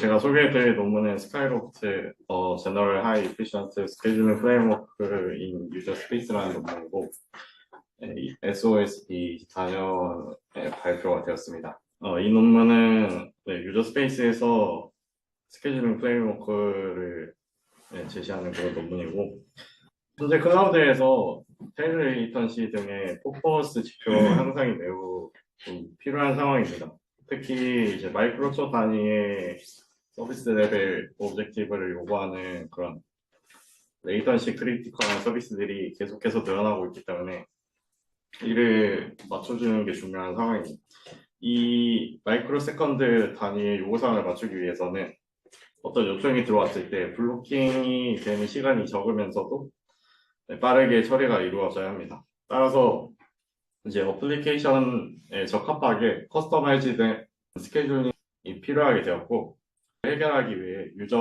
제가 소개해드릴 논문은 스카이로프트 제너럴 하이 이피션트 스케줄링 프레임워크인 유저 스페이스라는 논문이고 SOSP 4년에 발표가 되었습니다. 이 논문은 유저 스페이스에서 스케줄링 프레임워크를 제시하는 그런 논문이고, 현재 클라우드에서 테일 레이턴시 등의 퍼포먼스 지표 향상이 매우 좀 필요한 상황입니다. 특히 이제 마이크로소 단위의 서비스 레벨 오브젝티브를 요구하는 그런 레이턴시 크리티컬한 서비스들이 계속해서 늘어나고 있기 때문에 이를 맞춰주는 게 중요한 상황입니다. 이 마이크로 세컨드 단위의 요구사항을 맞추기 위해서는 어떤 요청이 들어왔을 때 블로킹이 되는 시간이 적으면서도 빠르게 처리가 이루어져야 합니다. 따라서 이제 어플리케이션에 적합하게 커스터마이즈된 스케줄링이 필요하게 되었고, 해결하기 위해 유저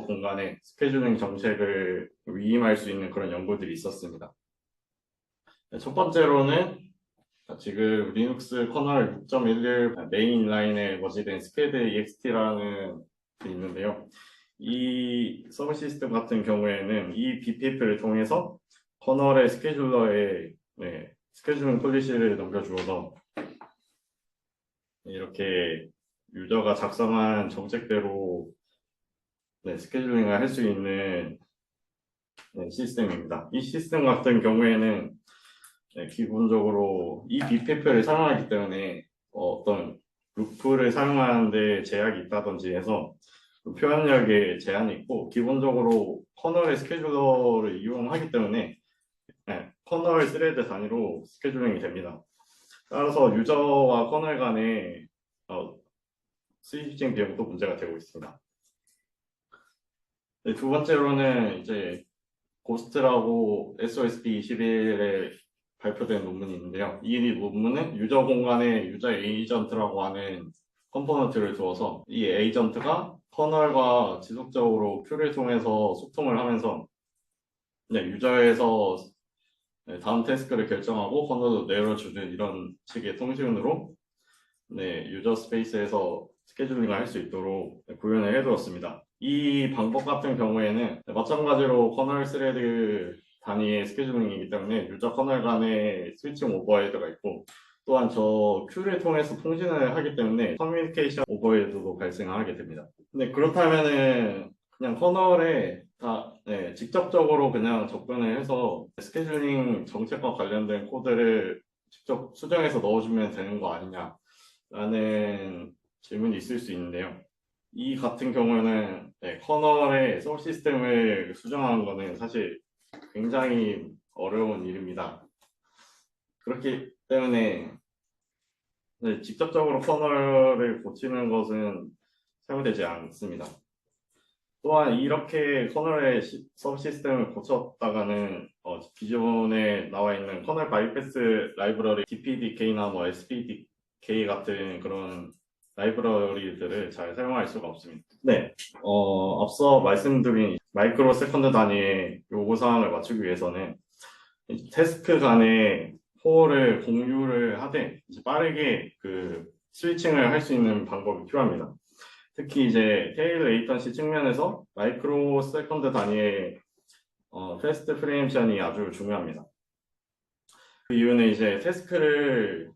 공간에 스케줄링 정책을 위임할 수 있는 그런 연구들이 있었습니다. 첫 번째로는 지금 리눅스 커널 6.11 메인 라인에 머지된 스케드 EXT라는 게 있는데요. 이 서버 시스템 같은 경우에는 이 BPF를 통해서 커널의 스케줄러에 스케줄링 폴리시를 넘겨주어서 이렇게 유저가 작성한 정책대로 스케줄링을 할 수 있는 시스템입니다. 이 시스템 같은 경우에는 기본적으로 이 BPF를 사용하기 때문에 어떤 루프를 사용하는데 제약이 있다든지 해서 표현력에 제한이 있고, 기본적으로 커널의 스케줄러를 이용하기 때문에 커널 스레드 단위로 스케줄링이 됩니다. 따라서 유저와 커널 간의 스위칭 비용도 문제가 되고 있습니다. 두 번째로는 이제 고스트라고 SOSP 21에 발표된 논문이 있는데요. 이 논문은 유저 공간에 유저 에이전트라고 하는 컴포넌트를 두어서 이 에이전트가 커널과 지속적으로 큐를 통해서 소통을 하면서 유저에서 다음 태스크를 결정하고 커널로 내려주는 이런 식의 통신으로 유저 스페이스에서 스케줄링을 할 수 있도록 구현을 해두었습니다. 이 방법 같은 경우에는 마찬가지로 커널 스레드 단위의 스케줄링이기 때문에 유저 커널 간의 스위칭 오버헤드가 있고, 또한 저 큐를 통해서 통신을 하기 때문에 커뮤니케이션 오버헤드도 발생하게 됩니다. 근데 그렇다면은 그냥 커널에 다 직접적으로 그냥 접근을 해서 스케줄링 정책과 관련된 코드를 직접 수정해서 넣어주면 되는 거 아니냐 라는 질문이 있을 수 있는데요. 이 같은 경우는 커널의 서울 시스템을 수정하는 것은 사실 굉장히 어려운 일입니다. 그렇기 때문에 직접적으로 커널을 고치는 것은 사용되지 않습니다. 또한 이렇게 커널의 서브 시스템을 고쳤다가는 기존에 나와 있는 커널 바이패스 라이브러리 DPDK나 뭐 SPDK 같은 그런 라이브러리들을 잘 사용할 수가 없습니다. 앞서 말씀드린 마이크로 세컨드 단위의 요구사항을 맞추기 위해서는 태스크 간의 호를 공유를 하되 빠르게 그 스위칭을 할 수 있는 방법이 필요합니다. 특히 이제 테일 레이턴시 측면에서 마이크로 세컨드 단위의 테스트 프리엠션이 아주 중요합니다. 그 이유는 이제 태스크를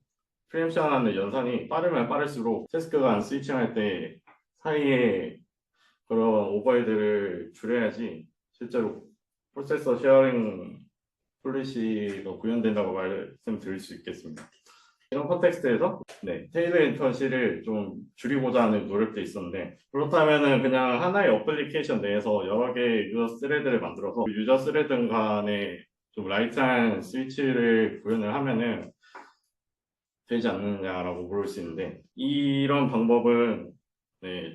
프리엠션하는 연산이 빠르면 빠를수록 태스크 간 스위칭할 때 사이에 그런 오버헤드를 줄여야지 실제로 프로세서 쉐어링 폴리시가 구현된다고 말씀드릴 수 있겠습니다. 이런 컨텍스트에서 테일 레이턴시를 좀 줄이고자 하는 노력도 있었는데, 그렇다면은 그냥 하나의 어플리케이션 내에서 여러 개의 유저 스레드를 만들어서 유저 스레드 간에 좀 라이트한 스위치를 구현을 하면은 되지 않느냐라고 물을 수 있는데, 이런 방법은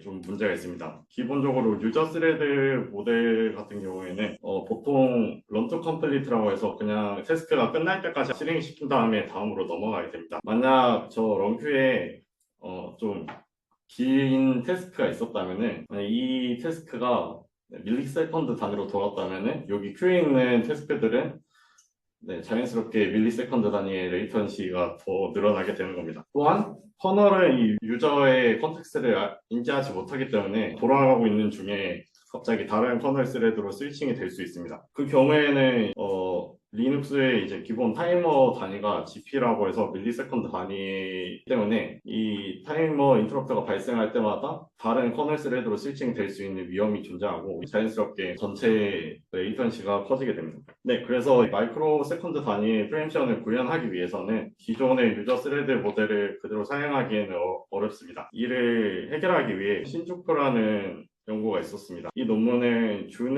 좀 문제가 있습니다. 기본적으로 유저 스레드 모델 같은 경우에는 보통 런투 컴플리트라고 해서 그냥 태스크가 끝날 때까지 실행시킨 다음에 다음으로 넘어가게 됩니다. 만약 저 런큐에 좀 긴 태스크가 있었다면은 이 태스크가 밀리세컨드 단위로 돌았다면은 여기 큐에 있는 태스크들은 네, 자연스럽게 밀리세컨드 단위의 레이턴시가 더 늘어나게 되는 겁니다. 또한 커널은 이 유저의 컨텍스트를 인지하지 못하기 때문에 돌아가고 있는 중에 갑자기 다른 커널 스레드로 스위칭이 될 수 있습니다. 그 경우에는 리눅스의 이제 기본 타이머 단위가 GP라고 해서 밀리세컨드 단위 때문에 이 타이머 인터럽트가 발생할 때마다 다른 커널 스레드로 스위칭 될 수 있는 위험이 존재하고 자연스럽게 전체 레이턴시가 커지게 됩니다. 네, 그래서 마이크로 세컨드 단위의 프레임션을 구현하기 위해서는 기존의 유저 스레드 모델을 그대로 사용하기에는 어렵습니다. 이를 해결하기 위해 신주쿠라는 연구가 있었습니다. 이 논문은 준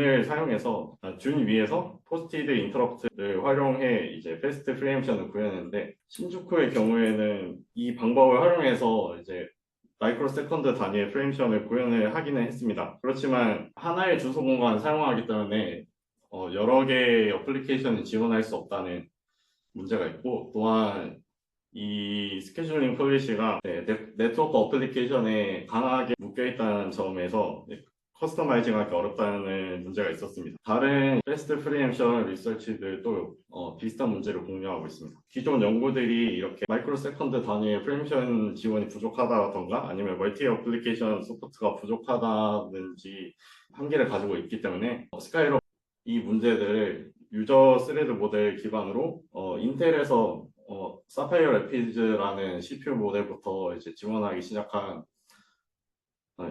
위에서 포스티드 인터럽트를 활용해 이제 패스트 프레임션을 구현했는데 신주쿠의 경우에는 이 방법을 활용해서 이제 마이크로 세컨드 단위의 프레임션을 구현을 하기는 했습니다. 그렇지만 하나의 주소 공간 사용하기 때문에 여러 개의 어플리케이션을 지원할 수 없다는 문제가 있고 또한 이 스케줄링 폴리시가 네트워크 어플리케이션에 강하게 묶여있다는 점에서 커스터마이징하기 어렵다는 문제가 있었습니다. 다른 패스트 프리엠션 리서치들도 비슷한 문제를 공유하고 있습니다. 기존 연구들이 이렇게 마이크로 세컨드 단위의 프리엠션 지원이 부족하다던가 아니면 멀티 어플리케이션 서포트가 부족하다든지 한계를 가지고 있기 때문에 스카이로 이 문제들을 유저 스레드 모델 기반으로 인텔에서 사파이어 래피드라는 CPU 모델부터 이제 지원하기 시작한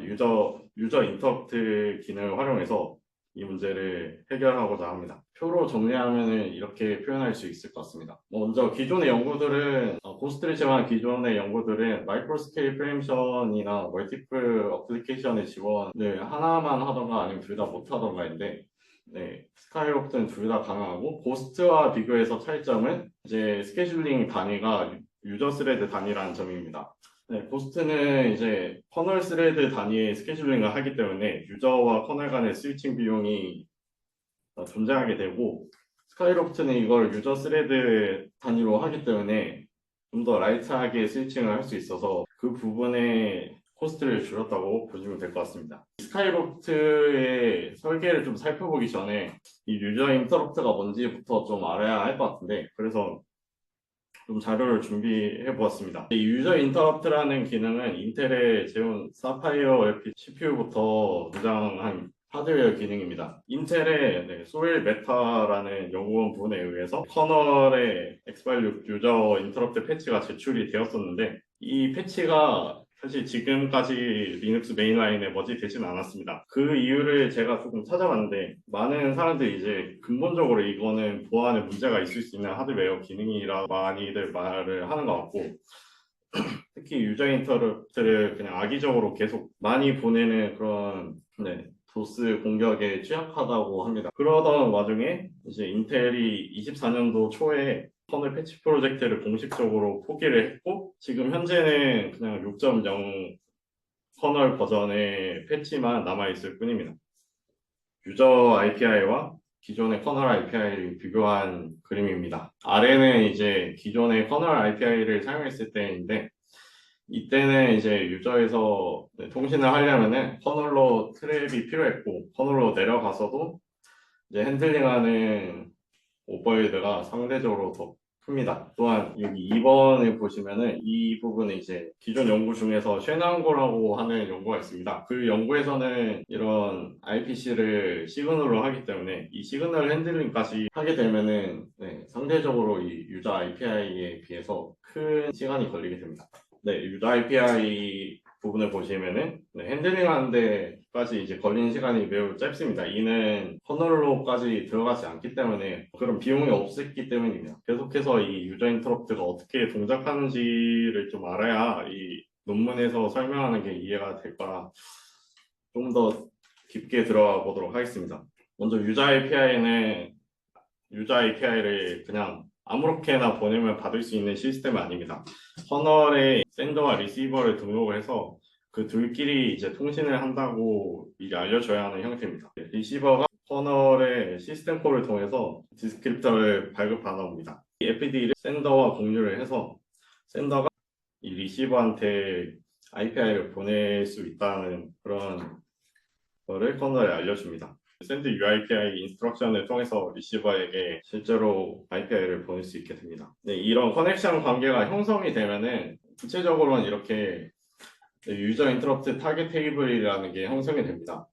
유저 인터럽트 기능을 활용해서 이 문제를 해결하고자 합니다. 표로 정리하면 이렇게 표현할 수 있을 것 같습니다. 먼저 기존의 연구들은 고스트를 제외한 기존의 연구들은 마이크로 스케일 프레임션이나 멀티플 어플리케이션의 지원을 하나만 하던가 아니면 둘 다 못하던가인데 네, 스카이롭트는 둘 다 가능하고 고스트와 비교해서 차이점은 이제 스케줄링 단위가 유저 스레드 단위라는 점입니다. 네, 고스트는 이제 커널 스레드 단위의 스케줄링을 하기 때문에 유저와 커널 간의 스위칭 비용이 존재하게 되고 스카이롭트는 이걸 유저 스레드 단위로 하기 때문에 좀 더 라이트하게 스위칭을 할 수 있어서 그 부분에 코스트를 줄였다고 보시면 될 것 같습니다. 스카이롭트의 설계를 좀 살펴보기 전에 이 유저 인터럽트가 뭔지부터 좀 알아야 할 것 같은데 그래서 좀 자료를 준비해 보았습니다. 이 유저 인터럽트라는 기능은 인텔의 제온 사파이어 LP CPU부터 등장한 하드웨어 기능입니다. 인텔의 소일 메타라는 연구원 분에 의해서 커널의 X86 유저 인터럽트 패치가 제출이 되었었는데 이 패치가 사실 지금까지 리눅스 메인라인에 머지되지는 않았습니다. 그 이유를 제가 조금 찾아봤는데 많은 사람들이 이제 근본적으로 이거는 보안에 문제가 있을 수 있는 하드웨어 기능이라 많이들 말을 하는 것 같고 특히 유저 인터럽트를 그냥 악의적으로 계속 많이 보내는 그런 도스 공격에 취약하다고 합니다. 그러던 와중에 이제 인텔이 24년도 초에 커널 패치 프로젝트를 공식적으로 포기를 했고 지금 현재는 그냥 6.0 커널 버전의 패치만 남아있을 뿐입니다. 유저 IPI와 기존의 커널 IPI를 비교한 그림입니다. 아래는 이제 기존의 커널 IPI를 사용했을 때인데 이때는 이제 유저에서 통신을 하려면은 커널로 트랩이 필요했고 커널로 내려가서도 이제 핸들링하는 오버헤드가 상대적으로 더 큽니다. 또한 여기 2번을 보시면은 이 부분은 이제 기존 연구 중에서 쉐난고라고 하는 연구가 있습니다. 그 연구에서는 이런 IPC를 시그널로 하기 때문에 이 시그널 핸들링까지 하게 되면은 상대적으로 이 유저 IPI에 비해서 큰 시간이 걸리게 됩니다. 유저 IPI 부분을 보시면은 핸들링 하는 데까지 이제 걸리는 시간이 매우 짧습니다. 이는 커널로까지 들어가지 않기 때문에 그런 비용이 없었기 때문입니다. 계속해서 이 유저 인터럽트가 어떻게 동작하는지를 좀 알아야 이 논문에서 설명하는 게 이해가 될 거라 좀 더 깊게 들어가 보도록 하겠습니다. 먼저 유저 API는 유저 API를 그냥 아무렇게나 보내면 받을 수 있는 시스템은 아닙니다. 커널에 샌더와 리시버를 등록을 해서 그 둘끼리 이제 통신을 한다고 미리 알려줘야 하는 형태입니다. 리시버가 커널의 시스템 콜을 통해서 디스크립터를 발급받아 옵니다. 이 FD를 샌더와 공유를 해서 샌더가 이 리시버한테 API를 보낼 수 있다는 그런 거를 커널에 알려줍니다. send UIPI 인스트럭션을 통해서 리시버에게 실제로 IPI를 보낼 수 있게 됩니다. 네, 이런 커넥션 관계가 형성이 되면은 구체적으로는 이렇게 유저 인터럽트 타겟 테이블이라는 게 형성이 됩니다.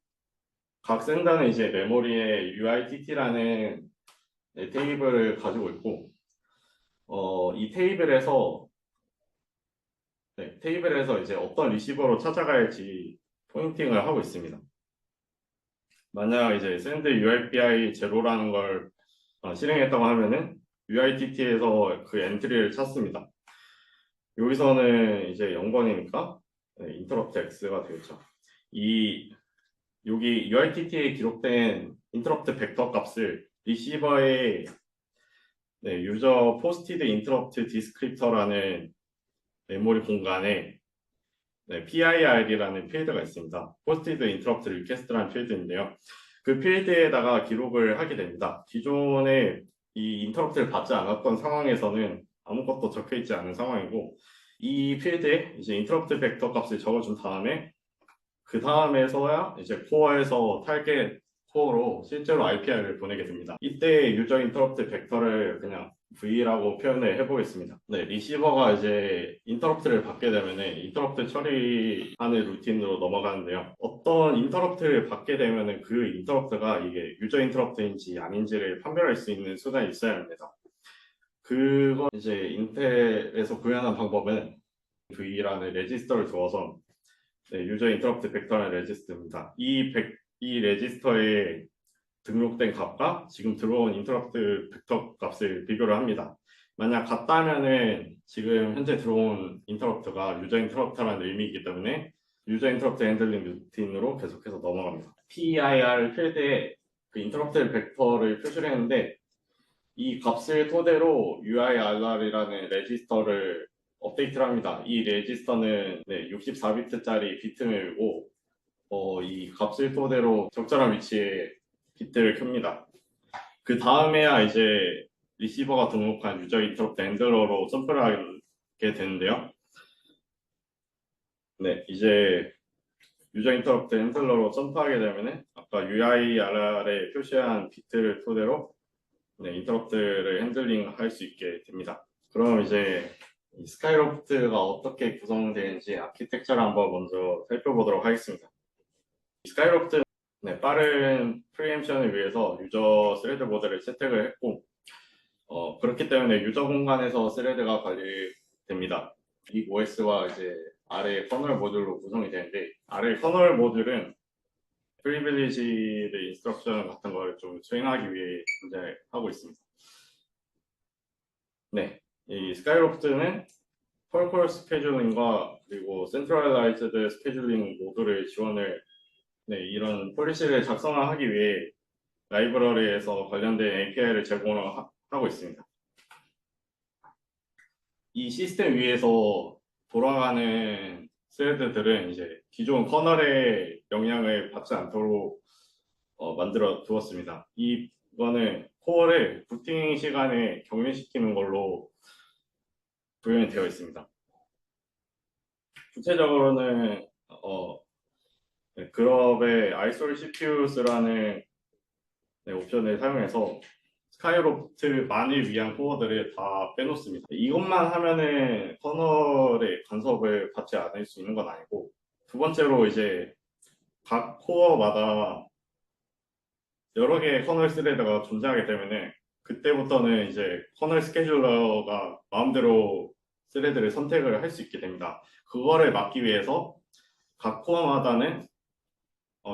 각 센더는 이제 메모리에 UITT라는 테이블을 가지고 있고, 이 테이블에서 이제 어떤 리시버로 찾아가야 할지 포인팅을 하고 있습니다. 만약 이제 send UIPI 제로라는 걸 실행했다고 하면은 UITT에서 그 엔트리를 찾습니다. 여기서는 이제 0번이니까 interrupt X가 되겠죠. 여기 UITT에 기록된 interrupt 벡터 값을 리시버의 유저 포스티드 인터럽트 디스크립터라는 메모리 공간에 PIR이라는 필드가 있습니다. 포스티드 인터럽트 리퀘스트라는 필드인데요. 그 필드에다가 기록을 하게 됩니다. 기존에 이 인터럽트를 받지 않았던 상황에서는 아무것도 적혀 있지 않은 상황이고, 이 필드에 이제 인터럽트 벡터 값을 적어준 다음에 그 다음에서야 이제 코어에서 타겟 코어로 실제로 IPI를 보내게 됩니다. 이때 유저 인터럽트 벡터를 그냥 V라고 표현을 해보겠습니다. 네, 리시버가 이제 인터럽트를 받게 되면 인터럽트 처리하는 루틴으로 넘어가는데요. 어떤 인터럽트를 받게 되면 그 인터럽트가 이게 유저 인터럽트인지 아닌지를 판별할 수 있는 수단이 있어야 합니다. 그건 이제 인텔에서 구현한 방법은 V라는 레지스터를 두어서 유저 인터럽트 벡터라는 레지스터입니다. 이 레지스터에 등록된 값과 지금 들어온 인터럽트 벡터 값을 비교를 합니다. 만약 같다면은 지금 현재 들어온 인터럽트가 유저 인터럽트라는 의미이기 때문에 유저 인터럽트 핸들링 루틴으로 계속해서 넘어갑니다. PIR 필드에 그 인터럽트 벡터를 표시를 했는데 이 값을 토대로 UIRR이라는 레지스터를 업데이트를 합니다. 이 레지스터는 64비트짜리 비트밀고 이 값을 토대로 적절한 위치에 비트를 켭니다. 그 다음에야 이제 리시버가 등록한 유저 인터럽트 핸들러로 점프를 하게 되는데요. 네, 이제 유저 인터럽트 핸들러로 점프하게 되면은 아까 UIRR에 표시한 비트를 토대로 인터럽트를 핸들링 할 수 있게 됩니다. 그럼 이제 스카이로프트가 어떻게 구성되는지 아키텍처를 한번 먼저 살펴보도록 하겠습니다. 스카이로프트는 빠른 프리엠션을 위해서 유저 스레드 모델을 채택을 했고 그렇기 때문에 유저 공간에서 스레드가 관리됩니다. 이 OS와 이제 아래 커널 모듈로 구성이 되는데 아래 커널 모듈은 프리빌리지드 인스트럭션 같은 걸 좀 수행하기 위해 존재하고 있습니다. 네, 이 스카이로프트는 펄컬 스케줄링과 그리고 센트럴라이즈드 스케줄링 모듈을 지원을 이런 폴리시를 작성하기 위해 라이브러리에서 관련된 API를 제공을 하고 있습니다. 이 시스템 위에서 돌아가는 스레드들은 이제 기존 커널의 영향을 받지 않도록 만들어 두었습니다. 이거는 코어를 부팅 시간에 격리시키는 걸로 구현이 되어 있습니다. 구체적으로는 그룹의 isolate CPUs라는 옵션을 사용해서 스카이로프트만을 위한 코어들을 다 빼놓습니다. 이것만 하면은 커널의 간섭을 받지 않을 수 있는 건 아니고, 두 번째로 이제 각 코어마다 여러 개의 커널 스레드가 존재하게 되면은 그때부터는 이제 커널 스케줄러가 마음대로 스레드를 선택을 할 수 있게 됩니다. 그거를 막기 위해서 각 코어마다는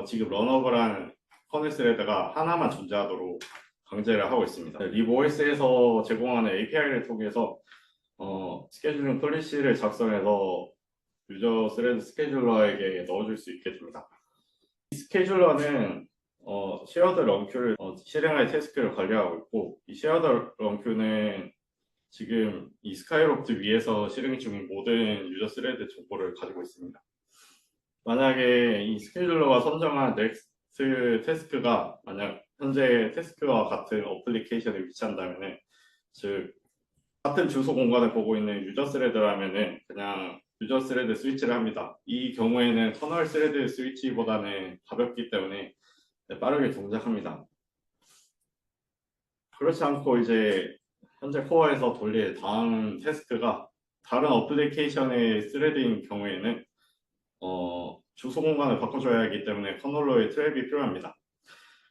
지금 러너블한 커널 스레드가 하나만 존재하도록 강제를 하고 있습니다. libOS에서 제공하는 API를 통해서 스케줄링 폴리시를 작성해서 유저 스레드 스케줄러에게 넣어줄 수 있게 됩니다. 이 스케줄러는 쉐어드 런큐를 실행할 태스크를 관리하고 있고, 이 쉐어드 런큐는 지금 이 스카이로프트 위에서 실행 중인 모든 유저 스레드 정보를 가지고 있습니다. 만약에 이 스케줄러가 선정한 넥스트 태스크가 만약 현재 태스크와 같은 어플리케이션에 위치한다면은, 즉 같은 주소 공간을 보고 있는 유저 스레드라면은 그냥 유저 스레드 스위치를 합니다. 이 경우에는 터널 스레드 스위치보다는 가볍기 때문에 빠르게 동작합니다. 그렇지 않고 이제 현재 코어에서 돌릴 다음 태스크가 다른 어플리케이션의 스레드인 경우에는 주소 공간을 바꿔줘야 하기 때문에 커널로의 트랩이 필요합니다.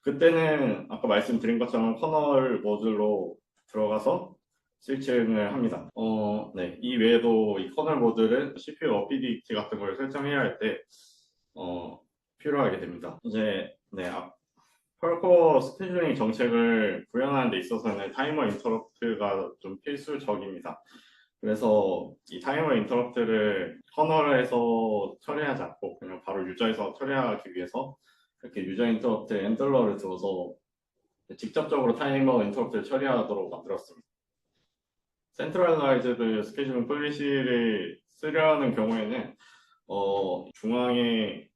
그때는 아까 말씀드린 것처럼 커널 모듈로 들어가서 스위칭을 합니다. 네. 이 외에도 이 커널 모듈은 CPU 어피디티 같은 걸 설정해야 할 때 필요하게 됩니다. 이제 네, 펄코어 스케줄링 정책을 구현하는 데 있어서는 타이머 인터럽트가 좀 필수적입니다. 그래서 이 타이머 인터럽트를 커널에서 처리하지 않고 그냥 바로 유저에서 처리하기 위해서 이렇게 유저 인터럽트 핸들러를 두어서 직접적으로 타이머 인터럽트를 처리하도록 만들었습니다. 센트럴라이즈드 스케줄링 폴리시를 쓰려는 경우에는 중앙에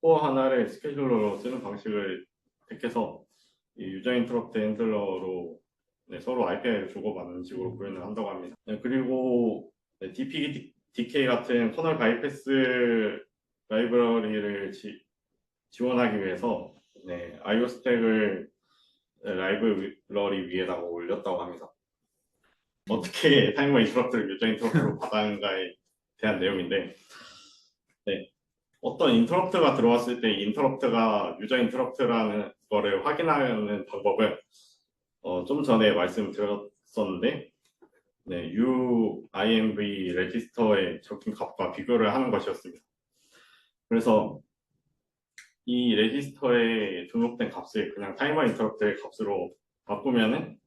코어 하나를 스케줄러로 쓰는 방식을 택해서 이 유저 인터럽트 핸들러로 서로 IPI를 주고받는 식으로 구현을 한다고 합니다. 그리고 DK 같은 커널 바이패스 라이브러리를 지원하기 위해서 IO 스택을 라이브러리 위에다가 올렸다고 합니다. 어떻게 타이머 인터럽트를 유저 인터럽트로 받았는가에 대한 내용인데 어떤 인터럽트가 들어왔을 때 인터럽트가 유저 인터럽트라는 거를 확인하는 방법은 좀 전에 말씀드렸었는데 UIMV 레지스터에 적힌 값과 비교를 하는 것이었습니다. 그래서 이 레지스터에 등록된 값을 그냥 타이머 인터럽트의 값으로 바꾸면은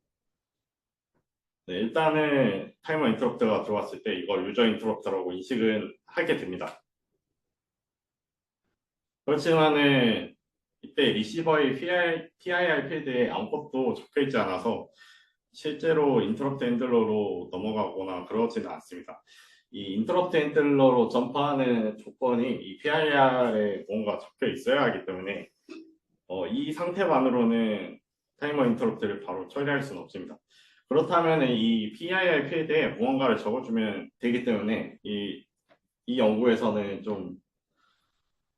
일단은 타이머 인터럽트가 들어왔을 때 이걸 유저 인터럽트라고 인식은 하게 됩니다. 그렇지만은 이때 리시버의 PIR 필드에 아무것도 적혀있지 않아서 실제로 인터럽트 핸들러로 넘어가거나 그러지는 않습니다. 이 인터럽트 핸들러로 점프하는 조건이 이 PIR에 뭔가 적혀 있어야 하기 때문에 이 상태만으로는 타이머 인터럽트를 바로 처리할 수는 없습니다. 그렇다면 이 PIR 필드에 무언가를 적어주면 되기 때문에 이 연구에서는 좀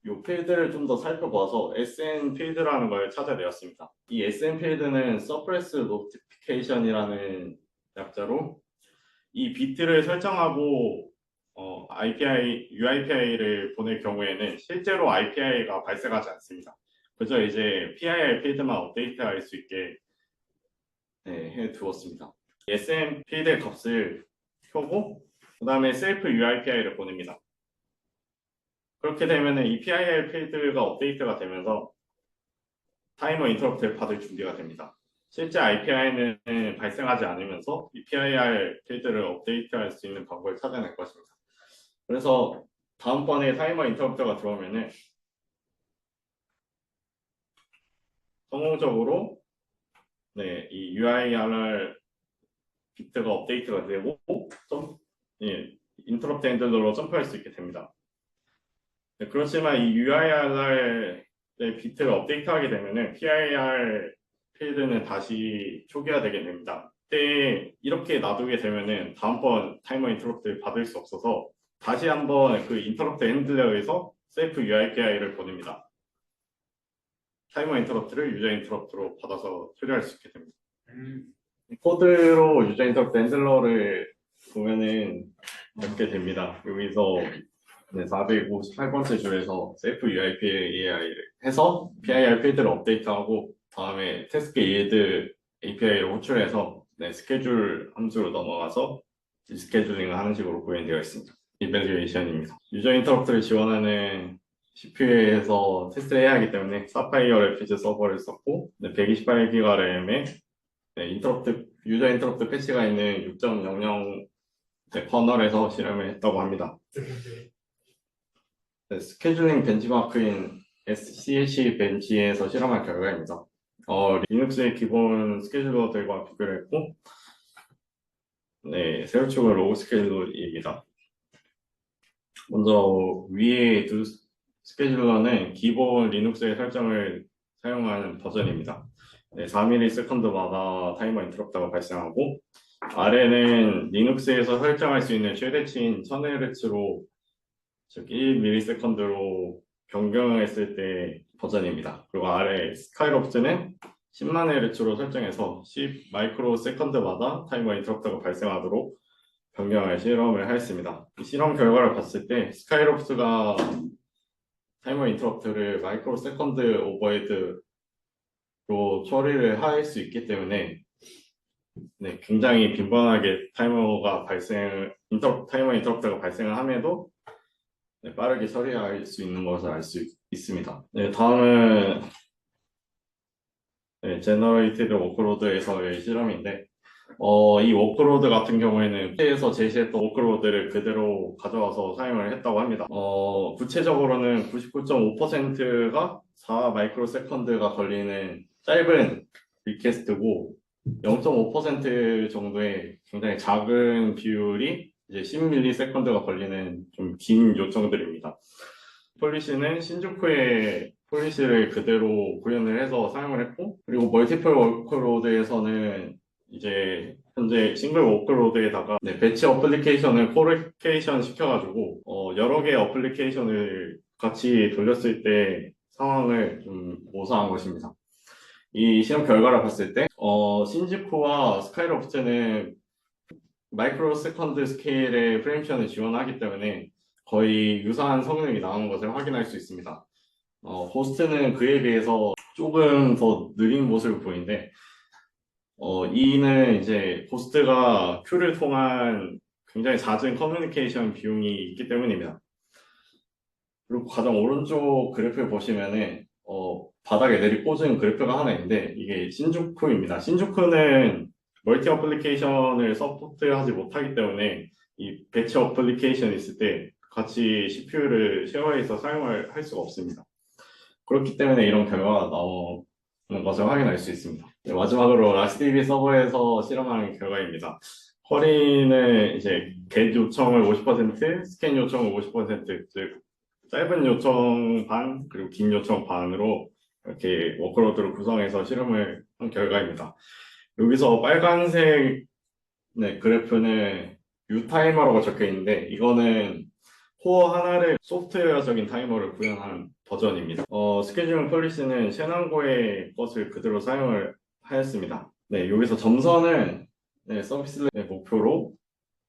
이 필드를 좀 더 살펴봐서 SN 필드라는 걸 찾아내었습니다. 이 SN 필드는 Suppress Notification이라는 약자로 이 비트를 설정하고 UIPI를 보낼 경우에는 실제로 IPI가 발생하지 않습니다. 그저 이제 PIR 필드만 업데이트할 수 있게 해두었습니다. SN 필드 값을 켜고 그 다음에 셀프 UIPI를 보냅니다. 그렇게 되면 이 PIR 필드가 업데이트가 되면서 타이머 인터럽트를 받을 준비가 됩니다. 실제 IPI는 발생하지 않으면서 이 PIR 필드를 업데이트할 수 있는 방법을 찾아낼 것입니다. 그래서 다음번에 타이머 인터럽트가 들어오면은 성공적으로 이 UIRR 비트가 업데이트가 되고 인터럽트 핸들러로 점프할 수 있게 됩니다. 그렇지만 이 UIR의 비트를 업데이트하게 되면은 PIR 필드는 다시 초기화되게 됩니다. 그때 이렇게 놔두게 되면은 다음번 타이머 인터럽트를 받을 수 없어서 다시 한번 그 인터럽트 핸들러에서 셀프 UIPI를 보냅니다. 타이머 인터럽트를 유저 인터럽트로 받아서 처리할 수 있게 됩니다. 코드로 유저 인터럽트 핸들러를 보면은 이렇게 됩니다. 여기서 458번째 줄에서 셀프 UIPAI를 해서 PIR 필드를 업데이트하고 다음에 태스크 yield API를 호출해서 스케줄 함수로 넘어가서 스케줄링을 하는 식으로 구현되어 있습니다. 이밸류에이션입니다. 유저 인터럽트를 지원하는 CPU에서 테스트를 해야 하기 때문에 사파이어 래피드 서버를 썼고 128기가 램에 유저 인터럽트 패치가 있는 6.00 커널에서 실험을 했다고 합니다. 스케줄링 벤치마크인 SCC 벤치에서 실험한 결과입니다. 리눅스의 기본 스케줄러들과 비교를 했고 새로 추가한 로그 스케줄러입니다. 먼저 위에 두 스케줄러는 기본 리눅스의 설정을 사용하는 버전입니다. 4ms마다 타이머 인터럽트가 발생하고 아래는 리눅스에서 설정할 수 있는 최대치인 1000Hz로 즉 1ms로 변경했을 때 버전입니다. 그리고 아래 스카이롭스는 10만 Hz로 설정해서 10 마이크로 세컨드마다 타이머 인터럽트가 발생하도록 변경할 실험을 하였습니다. 이 실험 결과를 봤을 때 스카이롭스가 타이머 인터럽트를 마이크로 세컨드 오버헤드로 처리를 할 수 있기 때문에 네, 굉장히 빈번하게 타이머 인터럽트가 발생을 함에도 네, 빠르게 처리할 수 있는 것을 알 수 있습니다. 네, 다음은 네, 제너레이티드 워크로드에서의 실험인데 이 워크로드 같은 경우에는 에서 제시했던 워크로드를 그대로 가져와서 사용을 했다고 합니다. 구체적으로는 99.5%가 4 마이크로 세컨드가 걸리는 짧은 리퀘스트고 0.5% 정도의 굉장히 작은 비율이 이제 10ms 걸리는 좀 긴 요청들입니다. 폴리시는 신주쿠의 폴리시를 그대로 구현을 해서 사용을 했고, 그리고 멀티플 워크로드에서는 이제 현재 싱글 워크로드에다가 배치 어플리케이션을 코레케이션 시켜가지고 여러 개의 어플리케이션을 같이 돌렸을 때 상황을 좀 모사한 것입니다. 이 실험 결과를 봤을 때 신주쿠와 스카이롭스는 마이크로 세컨드 스케일의 프레임션을 지원하기 때문에 거의 유사한 성능이 나오는 것을 확인할 수 있습니다. 호스트는 그에 비해서 조금 더 느린 모습을 보이는데, 이는 이제 호스트가 큐를 통한 굉장히 잦은 커뮤니케이션 비용이 있기 때문입니다. 그리고 가장 오른쪽 그래프를 보시면은, 바닥에 내리꽂은 그래프가 하나 있는데, 이게 신주쿠입니다. 신주쿠는 멀티 어플리케이션을 서포트하지 못하기 때문에 이 배치 어플리케이션이 있을 때 같이 CPU를 쉐어해서 사용을 할 수가 없습니다. 그렇기 때문에 이런 결과가 나오는 것을 확인할 수 있습니다. 네, 마지막으로 라스DB 서버에서 실험한 결과입니다. 쿼리는 이제 get 요청을 50%, 스캔 요청을 50%, 즉 짧은 요청 반, 그리고 긴 요청 반으로 이렇게 워크로드를 구성해서 실험을 한 결과입니다. 여기서 빨간색 그래프는 유타이머라고 적혀 있는데 이거는 코어 하나를 소프트웨어적인 타이머를 구현한 버전입니다. 스케줄링 폴리시는 셰난고의 것을 그대로 사용을 하였습니다. 네, 여기서 점선을 서비스 목표로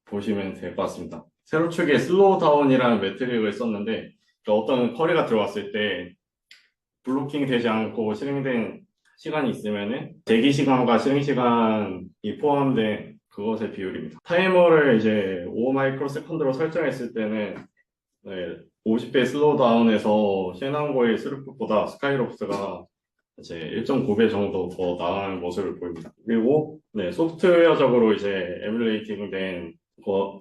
보시면 될 것 같습니다. 세로축에 슬로우 다운이라는 매트릭을 썼는데 어떤 쿼리가 들어왔을 때 블로킹 되지 않고 실행된 시간이 있으면은 대기 시간과 실행 시간이 포함된 그것의 비율입니다. 타이머를 이제 5 마이크로 세컨드로 설정했을 때는 50배 슬로우 다운에서 셰난고의 스루풋보다 스카이롭스가 이제 1.9배 정도 더 나은 모습을 보입니다. 그리고 소프트웨어적으로 이제 에뮬레이팅 된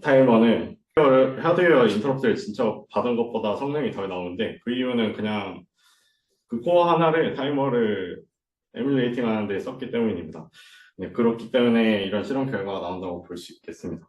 타이머는 하드웨어 인터럽트를 진짜 받은 것보다 성능이 덜 나오는데 그 이유는 그냥 그 코어 하나를 타이머를 에뮬레이팅 하는 데 썼기 때문입니다. 그렇기 때문에 이런 실험 결과가 나온다고 볼 수 있겠습니다.